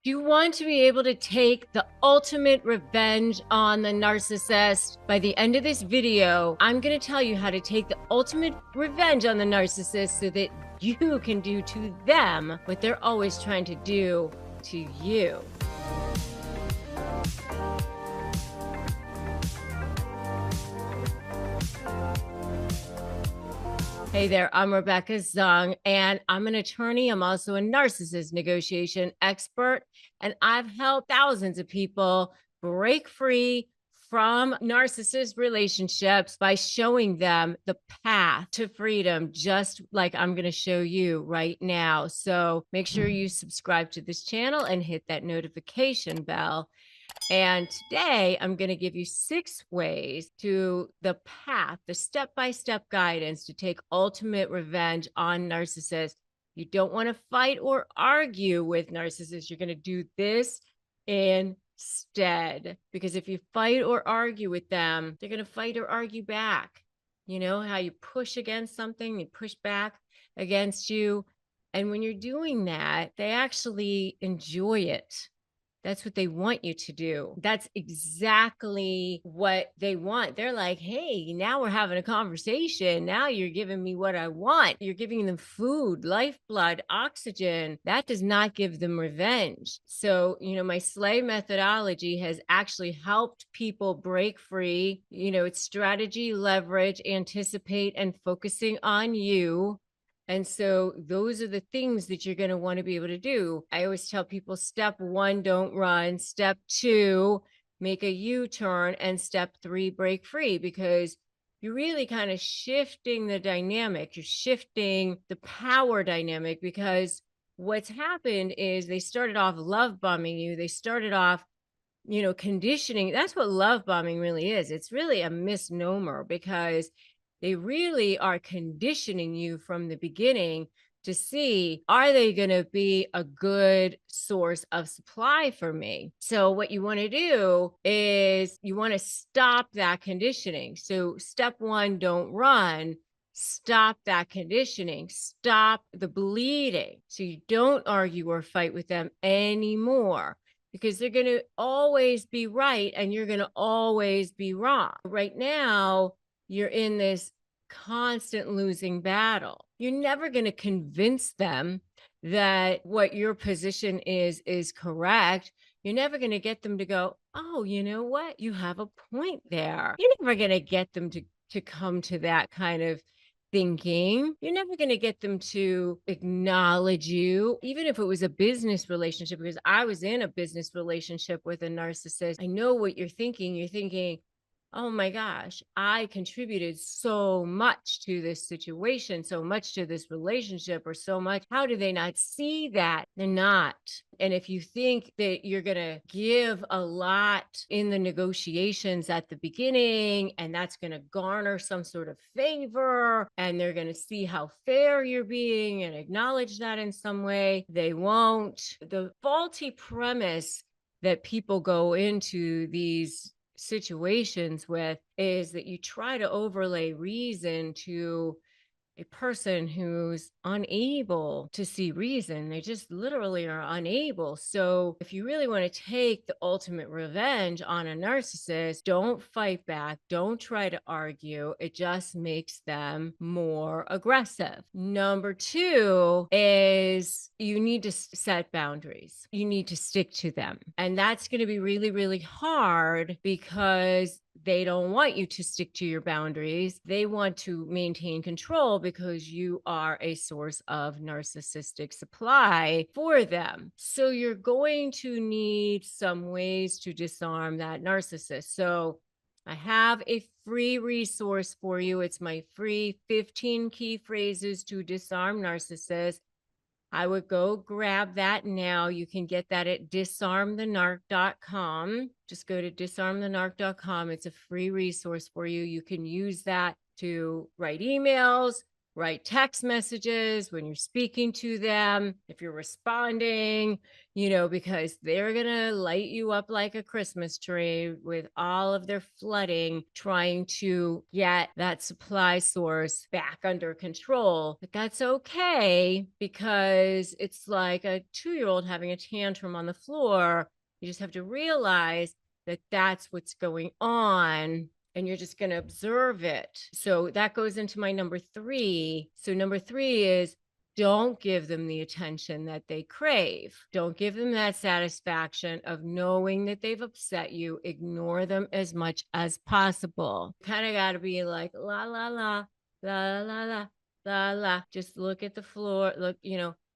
You want to be able to take the ultimate revenge on the narcissist. By the end of this video, I'm going to tell you how to take the ultimate revenge on the narcissist so that you can do to them what they're always trying to do to you. Hey there, I'm Rebecca Zung, and I'm an attorney. I'm also a narcissist negotiation expert, and I've helped thousands of people break free from narcissist relationships by showing them the path to freedom, just like I'm going to show you right now. So make sure you subscribe to this channel and hit that notification bell. And today I'm going to give you 6 ways to the path, the step-by-step guidance to take ultimate revenge on narcissists. You don't want to fight or argue with narcissists. You're going to do this instead, because if you fight or argue with them, they're going to fight or argue back. You know how you push against something, you push back against you. And when you're doing that, they actually enjoy it. That's what they want you to do. That's exactly what they want. They're like, hey, now we're having a conversation. Now you're giving me what I want. You're giving them food, lifeblood, oxygen. That does not give them revenge. So, my SLAY methodology has actually helped people break free. It's strategy, leverage, anticipate, and focusing on you. And so those are the things that you're going to want to be able to do. I always tell people, step 1, don't run. Step 2, make a U-turn. And step 3, break free, because you're really kind of shifting the dynamic. You're shifting the power dynamic, because what's happened is they started off love bombing you. They started off, conditioning. That's what love bombing really is. It's really a misnomer, because they really are conditioning you from the beginning to see, are they going to be a good source of supply for me? So what you want to do is you want to stop that conditioning. So step 1, don't run. Stop that conditioning. Stop the bleeding. So you don't argue or fight with them anymore, because they're going to always be right and you're going to always be wrong. Right now, you're in this constant losing battle. You're never going to convince them that what your position is correct. You're never going to get them to go, oh, you know what? You have a point there. You're never going to get them to come to that kind of thinking. You're never going to get them to acknowledge you, even if it was a business relationship, because I was in a business relationship with a narcissist. I know what you're thinking. You're thinking, oh my gosh, I contributed so much to this situation, so much to this relationship, or so much. How do they not see that? They're not. And if you think that you're going to give a lot in the negotiations at the beginning, and that's going to garner some sort of favor, and they're going to see how fair you're being and acknowledge that in some way, they won't. The faulty premise that people go into these situations with is that you try to overlay reason to a person who's unable to see reason. They just literally are unable. So if you really want to take the ultimate revenge on a narcissist, don't fight back. Don't try to argue. It just makes them more aggressive. Number 2 is you need to set boundaries. You need to stick to them. And that's going to be really, really hard, because they don't want you to stick to your boundaries. They want to maintain control because you are a source of narcissistic supply for them. So you're going to need some ways to disarm that narcissist. So I have a free resource for you. It's my free 15 key phrases to disarm narcissists. I would go grab that now. You can get that at disarmthenarc.com. Just go to disarmthenarc.com. It's a free resource for you. You can use that to write emails, write text messages, when you're speaking to them, if you're responding, because they're going to light you up like a Christmas tree with all of their flooding, trying to get that supply source back under control. But that's okay, because it's like a 2-year-old having a tantrum on the floor. You just have to realize that that's what's going on, and you're just going to observe it. So that goes into my number 3. So number 3 is, don't give them the attention that they crave. Don't give them that satisfaction of knowing that they've upset you. Ignore them as much as possible. Kind of got to be like, la, la, la, la, la, la, la, la. Just look at the floor. Look,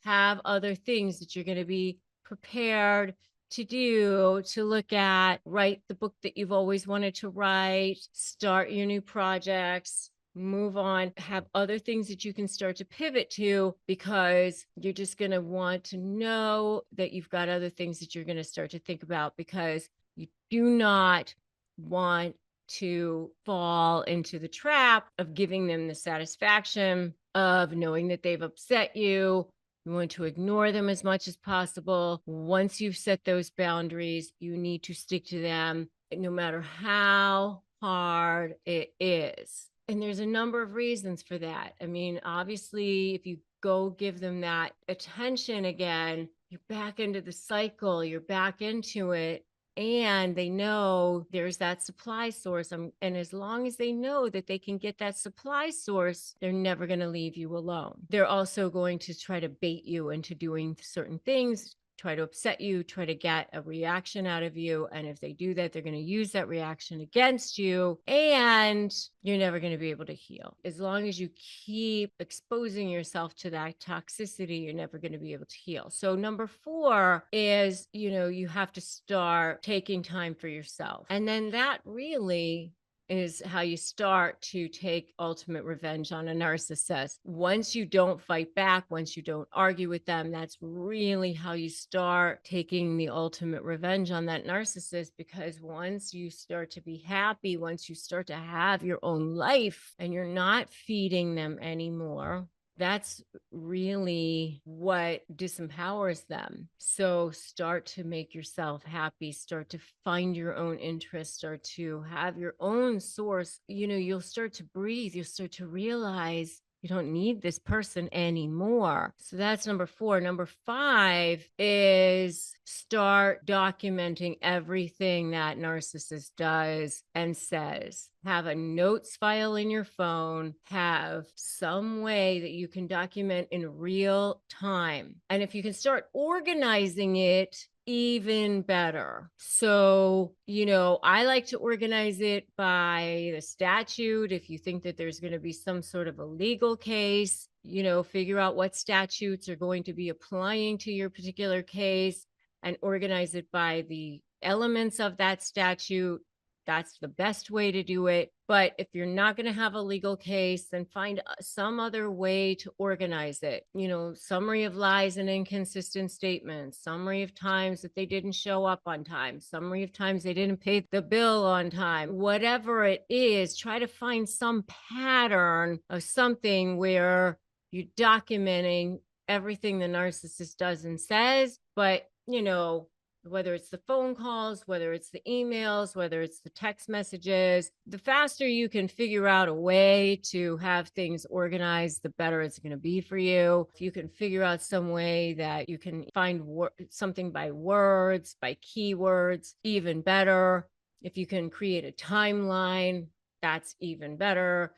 have other things that you're going to be prepared to do, to look at. Write the book that you've always wanted to write, start your new projects, move on, have other things that you can start to pivot to, because you're just going to want to know that you've got other things that you're going to start to think about, because you do not want to fall into the trap of giving them the satisfaction of knowing that they've upset you. You want to ignore them as much as possible. Once you've set those boundaries, you need to stick to them, no matter how hard it is. And there's a number of reasons for that. I mean, obviously, if you go give them that attention again, you're back into the cycle, you're back into it. And they know there's that supply source. And as long as they know that they can get that supply source, they're never going to leave you alone. They're also going to try to bait you into doing certain things, try to upset you, try to get a reaction out of you. And if they do that, they're going to use that reaction against you, and you're never going to be able to heal. As long as you keep exposing yourself to that toxicity, you're never going to be able to heal. So number 4 is, you have to start taking time for yourself. And then that really is how you start to take ultimate revenge on a narcissist. Once you don't fight back, once you don't argue with them, that's really how you start taking the ultimate revenge on that narcissist. Because once you start to be happy, once you start to have your own life and you're not feeding them anymore, that's really what disempowers them. So start to make yourself happy, start to find your own interests, start to have your own source. You'll start to breathe, you'll start to realize you don't need this person anymore. So that's number 4. Number 5 is start documenting everything that narcissist does and says. Have a notes file in your phone, have some way that you can document in real time. And if you can start organizing it, even better. So, I like to organize it by the statute. If you think that there's going to be some sort of a legal case, figure out what statutes are going to be applying to your particular case and organize it by the elements of that statute. That's the best way to do it. But if you're not going to have a legal case, then find some other way to organize it. Summary of lies and inconsistent statements, summary of times that they didn't show up on time, summary of times they didn't pay the bill on time. Whatever it is, try to find some pattern of something where you're documenting everything the narcissist does and says, but, whether it's the phone calls, whether it's the emails, whether it's the text messages, the faster you can figure out a way to have things organized, the better it's going to be for you. If you can figure out some way that you can find something by words, by keywords, even better. If you can create a timeline, that's even better.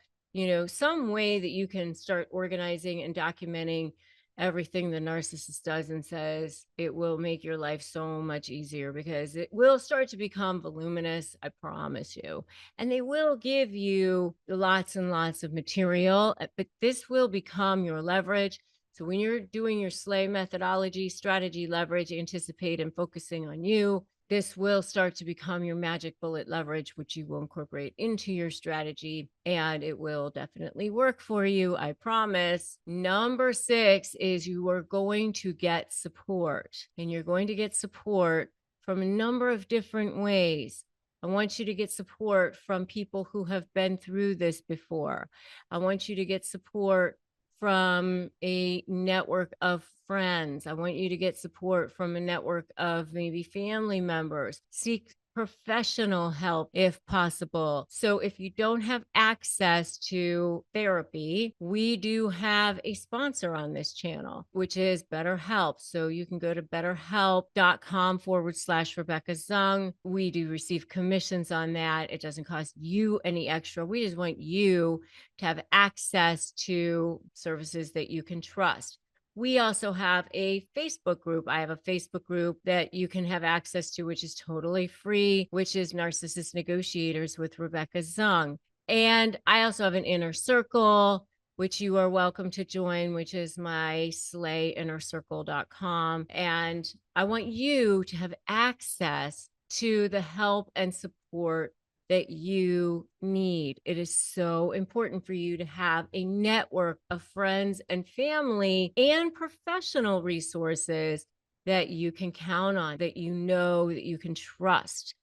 Some way that you can start organizing and documenting everything the narcissist does and says, it will make your life so much easier, because it will start to become voluminous, I promise you. And they will give you lots and lots of material, but this will become your leverage. So when you're doing your SLAY methodology, strategy, leverage, anticipate, and focusing on you, this will start to become your magic bullet leverage, which you will incorporate into your strategy, and it will definitely work for you, I promise. Number 6 is you are going to get support, and you're going to get support from a number of different ways. I want you to get support from people who have been through this before. I want you to get support from a network of friends. I want you to get support from a network of maybe family members. Seek professional help if possible. So if you don't have access to therapy, we do have a sponsor on this channel, which is BetterHelp. So you can go to betterhelp.com/Rebecca Zung. We do receive commissions on that. It doesn't cost you any extra. We just want you to have access to services that you can trust. We also have a Facebook group. I have a Facebook group that you can have access to, which is totally free, which is Narcissist Negotiators with Rebecca Zung. And I also have an inner circle, which you are welcome to join, which is my slayinnercircle.com. And I want you to have access to the help and support that you need. It is so important for you to have a network of friends and family and professional resources that you can count on, that you know that you can trust,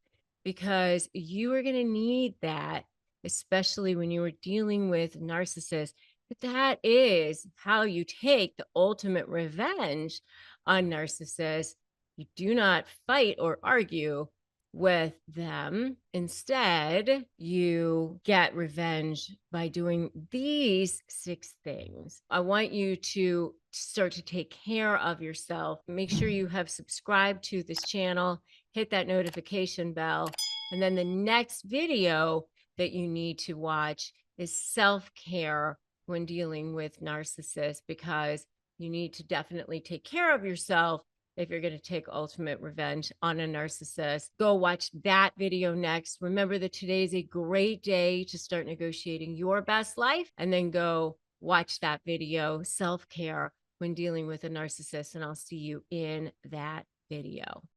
because you are going to need that, especially when you are dealing with narcissists. But that is how you take the ultimate revenge on narcissists. You do not fight or argue with them. Instead, you get revenge by doing these 6 things. I want you to start to take care of yourself. Make sure you have subscribed to this channel, hit that notification bell, and then the next video that you need to watch is self-care when dealing with narcissists, because you need to definitely take care of yourself if you're going to take ultimate revenge on a narcissist. Go watch that video next. Remember that today is a great day to start negotiating your best life, and then go watch that video, self-care when dealing with a narcissist, and I'll see you in that video.